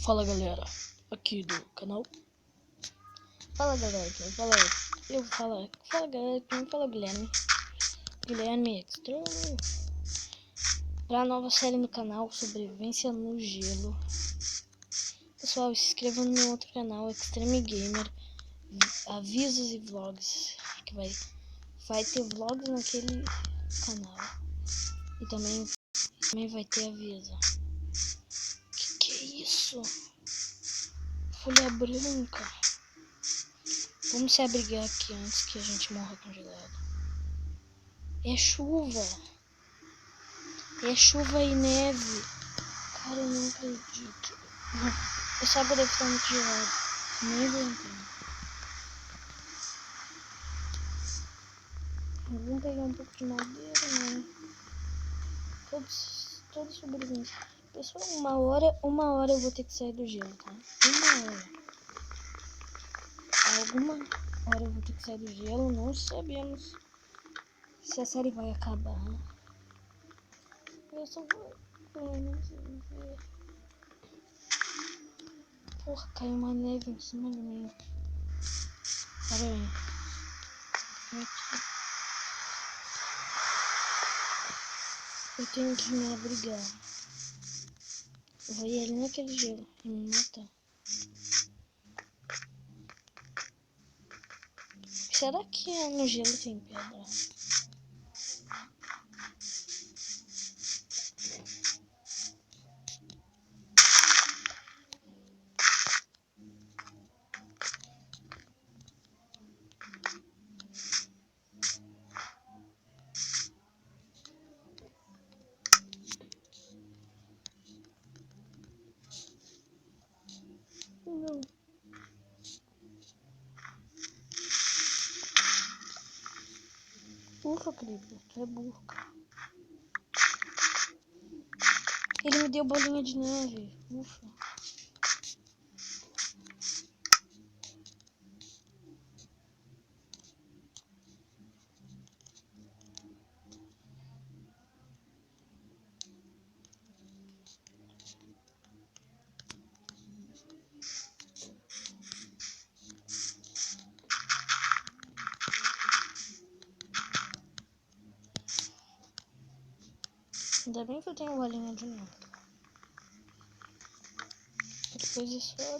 Fala galera, aqui do canal. Fala galera, quem fala fala galera, quem fala Guilherme Extra. Pra nova série no canal, Sobrevivência no Gelo. Pessoal, se inscreva no meu outro canal, Extreme Gamer, avisos e vlogs, que vai ter vlogs naquele canal. E também vai ter aviso. Que é isso? Folha branca. Vamos se abrigar aqui antes que a gente morra congelado. É chuva. É chuva e neve. Cara, eu não acredito. Essa água deve estar muito gelada. Nem vou entrar. Vamos pegar um pouco de madeira, né? Todos sobreviventes. Pessoal, uma hora eu vou ter que sair do gelo, tá? Uma hora. Alguma hora eu vou ter que sair do gelo. Não sabemos se a série vai acabar. Eu só vou... Porra, caiu uma neve em cima de mim. Pera aí. Eu tenho que me abrigar. Eu vou ir ali naquele gelo e me matar. Será que no gelo tem pedra? Não. Ufa, Creeper, tu é burro. Ele me deu bolinha de neve. Ufa. Ainda bem que eu tenho bolinha de neve. Depois é só...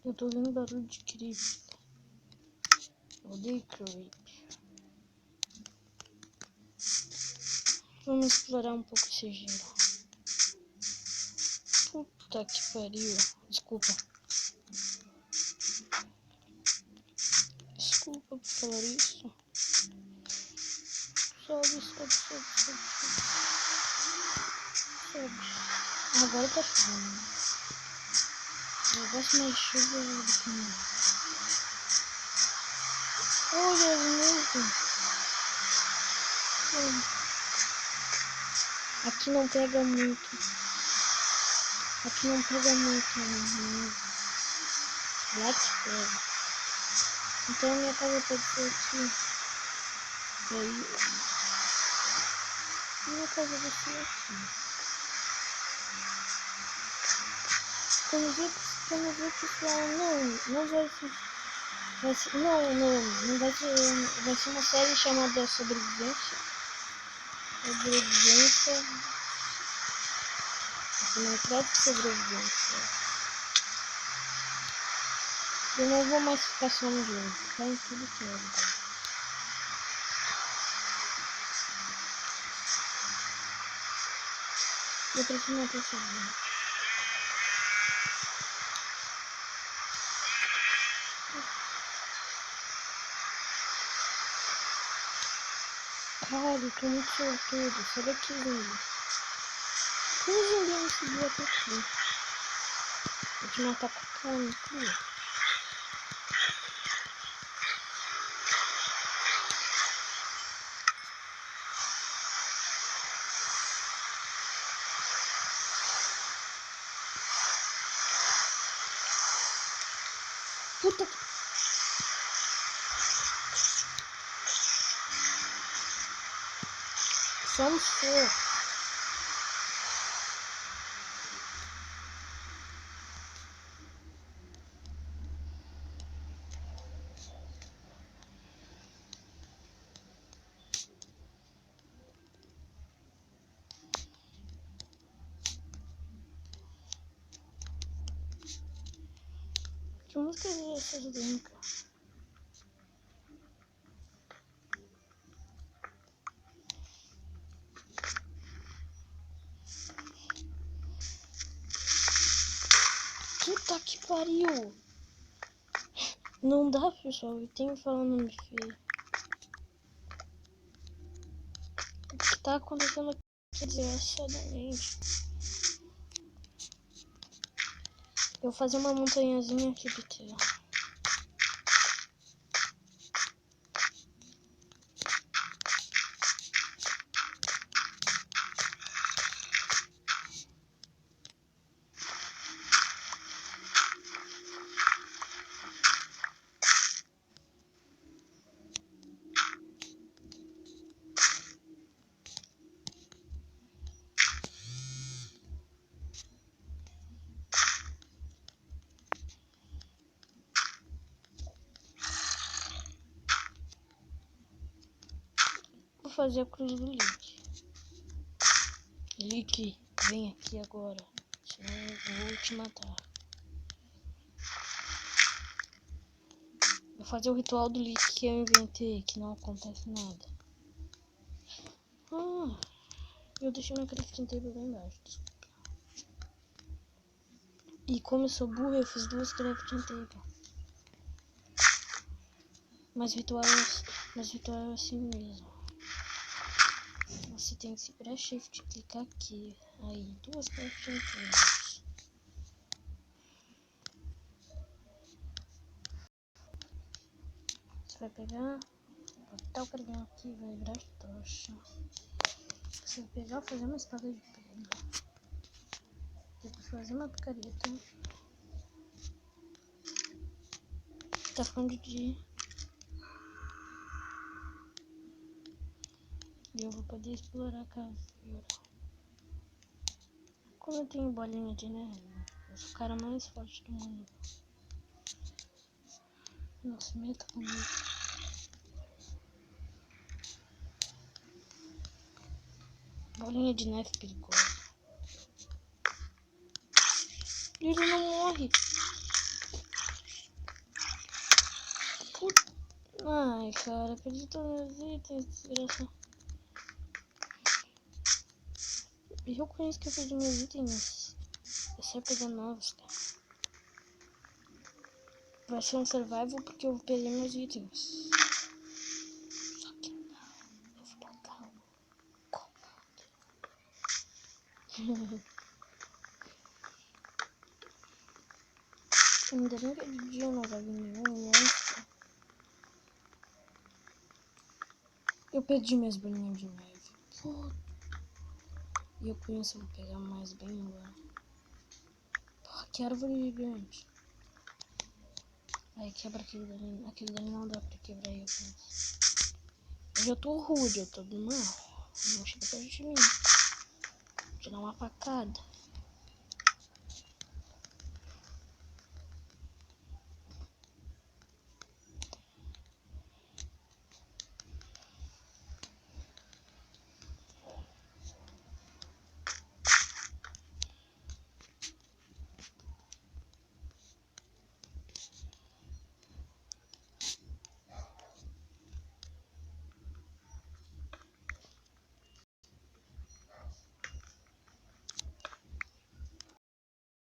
Eu tô ouvindo barulho de Creeper. Eu odeio Creeper. Vamos explorar um pouco esse gelo. Puta que pariu. Desculpa. Desculpa por falar isso. Sobe. Agora tá chovendo. Eu gosto mais de chuva do que neve. Olha as nuvens. Aqui não pega muito. Neve. Lá que pega. Então a minha casa pode ser aqui. E aí... Minha casa vai ser aqui. Quando ver pessoal, não vai ser... Não vai ser uma série chamada Sobrevivência. Minecraft Sobrevivência. Eu não vou mais ficar só no jogo, ficar em tudo que é. Eu prefiro não ter sozinho. Cara, eu tô muito sortudo. Olha que lindo. Como ninguém me seguiu até aqui? Vou te matar com a carne crua. Puta que... Só um show. música é essa daqui, cara? Puta que pariu! Não dá, pessoal, eu tenho que falar o nome feio. O que tá acontecendo aqui desgraçadamente? Eu vou fazer uma montanhazinha aqui de terra. Vou fazer a cruz do Lick. Lick, vem aqui agora, senão eu vou te matar. Vou fazer o ritual do Lick que eu inventei, que não acontece nada. Eu deixei meu crafting table lá embaixo, desculpa. E como eu sou burro, eu fiz 2 crafting table. Mas ritual é assim mesmo. Você tem que segurar shift e clicar aqui. Aí, 2 crafting tables. Você vai pegar, botar o carinha aqui, vai virar tocha. Você vai pegar, fazer uma espada de pedra. Depois fazer uma picareta. Tá ficando de dia. E eu vou poder explorar a caveira. Como eu tenho bolinha de neve, eu sou o cara mais forte do mundo. Não se meta comigo. Bolinha de neve perigosa. Ele não morre. Puta. Ai, cara, perdi todos os itens, desgraça. Eu conheço que eu perdi meus itens. É só pegar novos, cara. Vai ser um survival porque eu perdi meus itens. Só que não. Eu vou botar o comando. Ainda bem que de dia não vai vir nenhum monstro. Eu perdi minhas bolinhas de neve. Puta. E eu conheço, eu vou pegar mais bem agora. Porra, que árvore gigante. Aí quebra aquele dali. Aquele dali não dá pra quebrar eu. Eu já tô rude, eu tô do mal. Não chega perto de mim. Vou te dar uma facada.